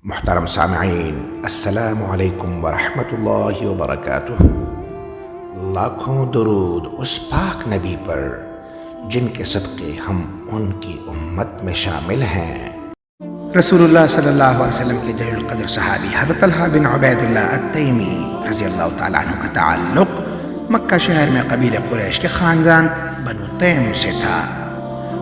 محترم سامعین، السلام علیکم ورحمۃ اللہ وبرکاتہ۔ لاکھوں درود اس پاک نبی پر جن کے صدقے ہم ان کی امت میں شامل ہیں۔ رسول اللہ صلی اللہ علیہ وسلم کے جلیل القدر صحابی حضرت طلحہ بن عبید اللہ التیمی رضی اللہ تعالیٰ عنہ کا تعلق مکہ شہر میں قبیلہ قریش کے خاندان بنو تیم سے تھا۔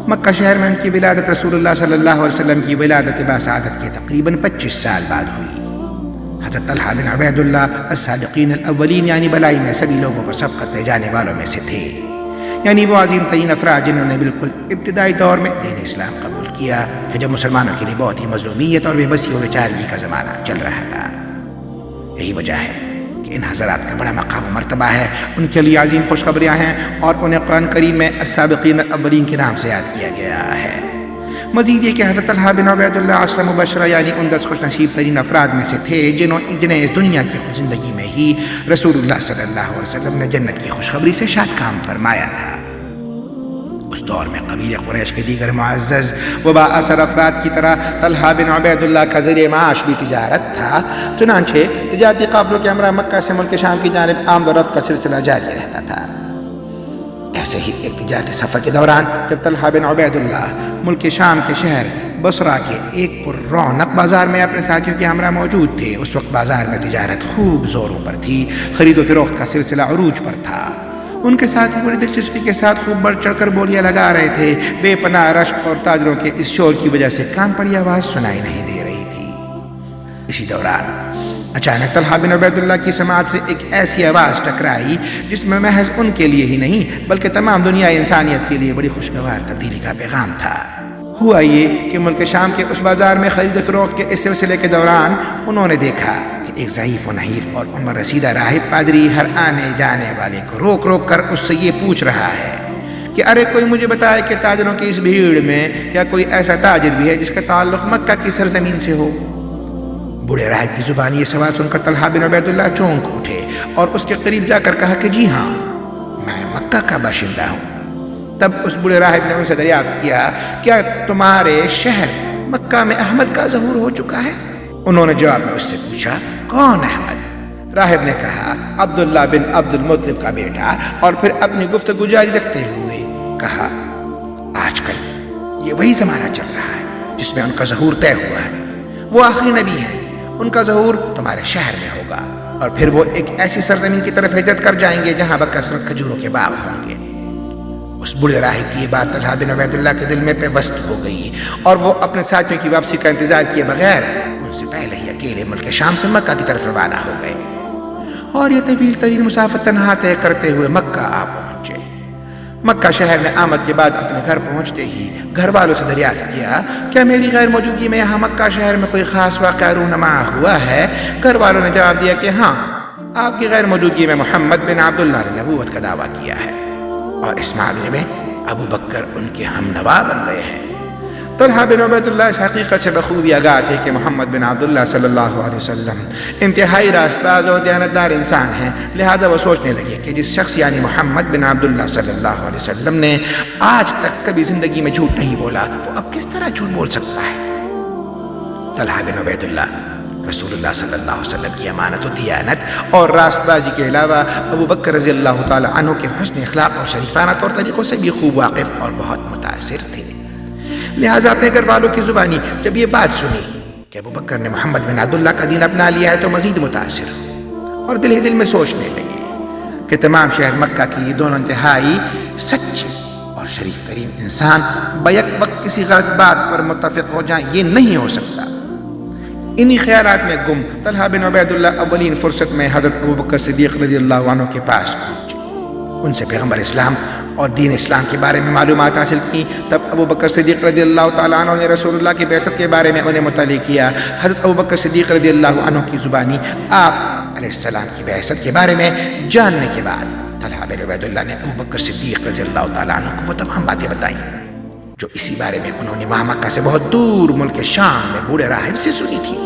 مکہ شہر میں ان کی ولادت رسول اللہ صلی اللہ علیہ وسلم کی ولادت باسعادت کے تقریباً 25 سال بعد ہوئی۔ حضرت طلحہ بن عبید اللہ السابقین الاولین یعنی بلائی میں سبھی لوگوں کو سبقت لے جانے والوں میں سے تھے، یعنی وہ عظیم ترین افراد جنہوں نے بالکل ابتدائی دور میں دین اسلام قبول کیا کہ جب مسلمانوں کے لیے بہت ہی مظلومیت اور بے بسی و بیچارگی کا زمانہ چل رہا تھا۔ یہی وجہ ہے کہ ان حضرات کا بڑا مقام و مرتبہ ہے، ان کے لیے عظیم خوشخبریاں ہیں اور انہیں قرآن کریم میں السابقین الاولین کے نام سے یاد کیا گیا ہے۔ مزید یہ کہ حضرت طلحہ بن عبید اللہ عشرہ مبشرہ یعنی ان 10 خوش نصیب ترین افراد میں سے تھے جنہیں اس دنیا کی زندگی میں ہی رسول اللہ صلی اللہ علیہ وسلم نے جنت کی خوشخبری سے شاد کام فرمایا تھا۔ اس دور میں قبیلہ قریش کے دیگر معزز و با اثر افراد کی طرح طلحہ بن عبید اللہ کا ذریعہ معاش بھی تجارت تھا، چنانچہ تجارتی قافلوں کے ہمراہ مکہ سے ملک شام کی جانب آمد و رفت کا سلسلہ جاری رہتا تھا۔ ایسے ہی ایک تجارتی سفر کے دوران جب طلحہ بن عبید اللہ ملک شام کے شہر بصرہ کے ایک پر رونق بازار میں اپنے ساتھیوں کے ہمراہ موجود تھے، اس وقت بازار میں تجارت خوب زوروں پر تھی، خرید و فروخت کا سلسلہ عروج پر تھا۔ ان کے ساتھی بڑی دلچسپی کے ساتھ خوب بڑھ چڑھ کر بولیاں لگا رہے تھے۔ بے پناہ رشک اور تاجروں کے اس شور کی وجہ سے کان پڑی آواز سنائی نہیں دے رہی تھی۔ اسی دوران اچانک طلحہ بن عبید اللہ کی سماعت سے ایک ایسی آواز ٹکرائی جس میں محض ان کے لیے ہی نہیں بلکہ تمام دنیا انسانیت کے لیے بڑی خوشگوار تبدیلی کا پیغام تھا۔ ہوا یہ کہ ملک شام کے اس بازار میں خرید و فروخت کے اس سلسلے کے دوران انہوں نے دیکھا کہ ایک ضعیف و نحیف اور عمر رسیدہ راہب پادری ہر آنے جانے والے کو روک روک کر اس سے یہ پوچھ رہا ہے کہ ارے کوئی مجھے بتائے کہ تاجروں کی اس بھیڑ میں کیا کوئی ایسا تاجر بھی ہے جس کا تعلق مکہ کی سرزمین سے ہو؟ بوڑھے راہب کی زبان یہ سوال سن کر طلحہ بن عبید اللہ چونک اٹھے اور اس کے قریب جا کر کہا کہ جی ہاں، میں مکہ کا باشندہ ہوں۔ تب اس بوڑھے راہب نے ان سے دریافت کیا کیا تمہارے شہر مکہ میں احمد کا ظہور ہو چکا ہے؟ انہوں نے جواب میں اس سے پوچھا کون احمد؟ راہب نے کہا عبداللہ بن عبد المطلب کا بیٹا، اور پھر اپنی گفتگو جاری رکھتے ہوئے کہا آج کل یہ وہی زمانہ چل رہا ہے جس میں ان کا ظہور طے ہوا ہے۔ وہ آخری نبی ہے، ان کا ظہور تمہارے شہر میں ہوگا اور پھر وہ ایک ایسی سرزمین کی طرف ہجرت کر جائیں گے جہاں بکثرت کھجوروں کے باغ ہوں گے۔ اس بوڑھے راہب کی یہ بات طلحہ بن عبید اللہ کے دل میں پیوست ہو گئی اور وہ اپنے ساتھیوں کی واپسی کا انتظار کیے بغیر ان سے پہلے ہی اکیلے ملک شام سے مکہ کی طرف روانہ ہو گئے اور یہ طویل ترین مسافت تنہا طے کرتے ہوئے مکہ آ پہنچے۔ مکہ شہر میں آمد کے بعد اپنے گھر پہنچتے ہی گھر والوں سے دریافت کیا کیا میری غیر موجودگی میں یہاں مکہ شہر میں کوئی خاص واقعہ رونما ہوا ہے؟ گھر والوں نے جواب دیا کہ ہاں، آپ کی غیر موجودگی میں محمد بن عبداللہ نے نبوت کا دعویٰ کیا ہے اور اس معاملے میں ابو بکر ان کے ہم نوا بن گئے ہیں۔ طلحہ بن عبید اللہ اس حقیقت سے بخوبی آگاہ تھے کہ محمد بن عبداللہ صلی اللہ علیہ وسلم انتہائی راست باز اور دیانتدار انسان ہیں، لہٰذا وہ سوچنے لگے کہ جس شخص یعنی محمد بن عبداللہ صلی اللہ علیہ وسلم نے آج تک کبھی زندگی میں جھوٹ نہیں بولا، وہ اب کس طرح جھوٹ بول سکتا ہے؟ طلحہ بن عبید اللہ رسول اللہ صلی اللہ علیہ وسلم کی امانت و دیانت اور راست بازی کے علاوہ ابو بکر رضی اللہ تعالی عنہ کے حسن اخلاق اور شریفانہ طور طریقوں سے بھی خوب واقف اور بہت متاثر تھے، لہٰذا اپنے گھر والوں کی زبانی جب یہ بات سنی کہ ابو بکر نے محمد بن عبداللہ کا دین اپنا لیا ہے تو مزید متاثر اور دل ہی دل میں سوچنے لگے کہ تمام شہر مکہ کی یہ دونوں انتہائی سچے اور شریف ترین انسان بیک وقت کسی غلط بات پر متفق ہو جائیں، یہ نہیں ہو سکتا۔ انہی خیالات میں گم طلحہ بن عبید اللہ اولین فرصت میں حضرت ابو بکر صدیق رضی اللہ عنہ کے پاس پہنچے، ان سے پیغمبر اسلام اور دین اسلام کے بارے میں معلومات حاصل کی۔ تب ابو بکر صدیق رضی اللہ تعالیٰ عنہ نے رسول اللہ کی بعثت کے بارے میں انہیں مطلع کیا۔ حضرت ابو بکر صدیق رضی اللہ عنہ کی زبانی آپ علیہ السلام کی بعثت کے بارے میں جاننے کے بعد طلحہ بن عبید اللہ نے ابو بکر صدیق رضی اللہ تعالیٰ عنہ کو وہ تمام باتیں بتائیں جو اسی بارے میں انہوں نے وہاں مکہ سے بہت دور ملک شام میں بوڑھے راہب سے سنی تھی۔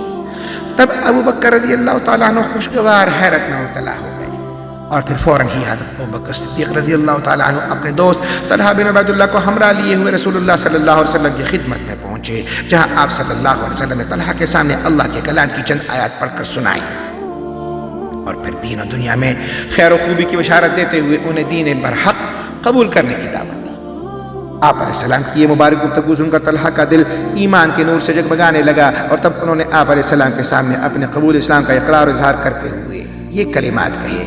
تب ابو بکر رضی اللہ تعالیٰ عنہ خوشگوار حیرت میں مبتلا ہو گئے اور پھر فوراً ہی حضرت ابو بکر صدیق رضی اللہ تعالیٰ عنہ اپنے دوست طلحہ بن عبید اللہ کو ہمراہ لیے ہوئے رسول اللہ صلی اللہ علیہ وسلم کی خدمت میں پہنچے۔ پہنچے جہاں آپ صلی اللہ علیہ وسلم نے طلحہ کے سامنے اللہ کے کلام کی چند آیات پڑھ کر سنائی اور پھر دین و دنیا میں خیر و خوبی کی بشارت دیتے ہوئے انہیں دین برحق قبول کرنے کی دعوت دی۔ آپ علیہ السلام کی یہ مبارک گفتگو سن کر طلحہ کا دل ایمان کے نور سے جگمگانے لگا، اور تب انہوں نے آپ علیہ السلام کے سامنے اپنے قبول اسلام کا اقرار و اظہار کرتے ہوئے یہ کلمات کہے: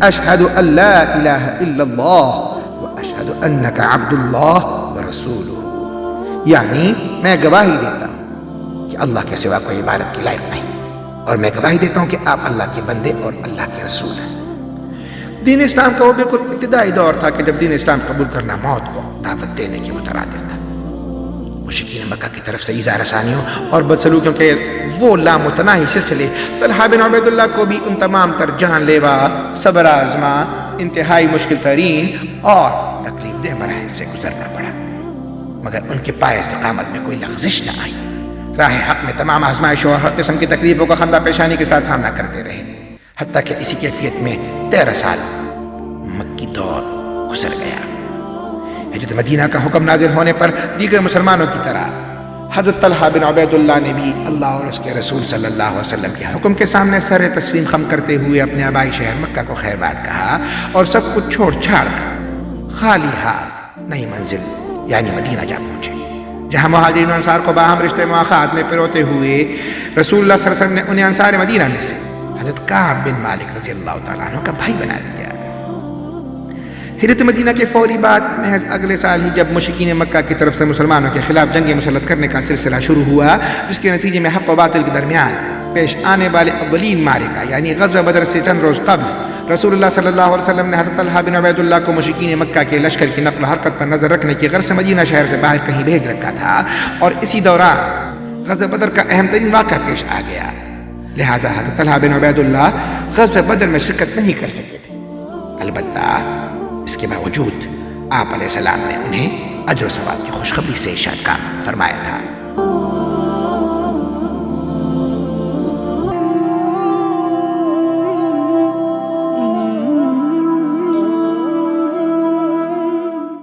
اشہد ان لا الہ الا اللہ و اشہد انک عبد اللہ و رسولہ، یعنی میں گواہی دیتا ہوں کہ اللہ کے سوا کوئی عبادت کی لائق نہیں، اور میں گواہی دیتا ہوں کہ آپ اللہ کے بندے اور اللہ کے رسول ہیں۔ دین اسلام کا وہ بالکل ابتدائی دور تھا کہ جب دین اسلام قبول کرنا موت کو دعوت دینے کے مترادف تھا۔ مشرکین مکہ کی طرف سے ایذا رسانیوں اور بدسلوکیوں کے وہ لامتناہی سلسلے طلحہ بن عبید اللہ کو بھی ان تمام تر جان لیوا، صبر آزما، انتہائی مشکل ترین اور تکلیف دہ مراحل سے گزرنا پڑا، مگر ان کے پائے استقامت میں کوئی لغزش نہ آئی۔ راہ حق میں تمام آزمائشوں اور ہر قسم کی تکلیفوں کا خندہ پیشانی کے ساتھ سامنا کرتے رہے، حتیٰ کہ اسی کیفیت میں 13 سال مکی دور گزر گیا۔ ہجرت مدینہ کا حکم نازل ہونے پر دیگر مسلمانوں کی طرح حضرت طلحہ بن عبید اللہ نے بھی اللہ اور اس کے رسول صلی اللہ علیہ وسلم کے حکم کے سامنے سر تسلیم خم کرتے ہوئے اپنے آبائی شہر مکہ کو خیر بات کہا، اور سب کچھ چھوڑ چھاڑ کر خالی ہاتھ نئی منزل یعنی مدینہ جا پہنچے، جہاں مہاجرین و انصار کو باہم رشتے مواخات میں پروتے ہوئے رسول اللہ صلی اللہ علیہ وسلم نے انہیں انصار مدینہ میں سے حضرت کعب بن مالک رضی اللہ تعالیٰ عنہ کا بھائی بنا دیا۔ ہجرت مدینہ کے فوری بعد محض اگلے سال ہی جب مشرکین مکہ کی طرف سے مسلمانوں کے خلاف جنگ مسلط کرنے کا سلسلہ شروع ہوا، جس کے نتیجے میں حق و باطل کے درمیان پیش آنے والے اولین معرکہ یعنی غزوہ بدر سے چند روز قبل رسول اللہ صلی اللہ علیہ وسلم نے حضرت طلحہ بن عبید اللہ کو مشرکین مکہ کے لشکر کی نقل و حرکت پر نظر رکھنے کی غرض سے مدینہ شہر سے باہر کہیں بھیج رکھا تھا، اور اسی دوران غزوہ بدر کا اہم ترین واقعہ پیش آ گیا، لہٰذا حضرت طلحہ بن عبید اللہ غزوہ بدر میں شرکت نہیں کر سکے تھے۔ البتہ اس کے باوجود آپ علیہ السلام نے انہیں اجر و ثواب کی خوشخبری سے ارشاد فرمایا تھا: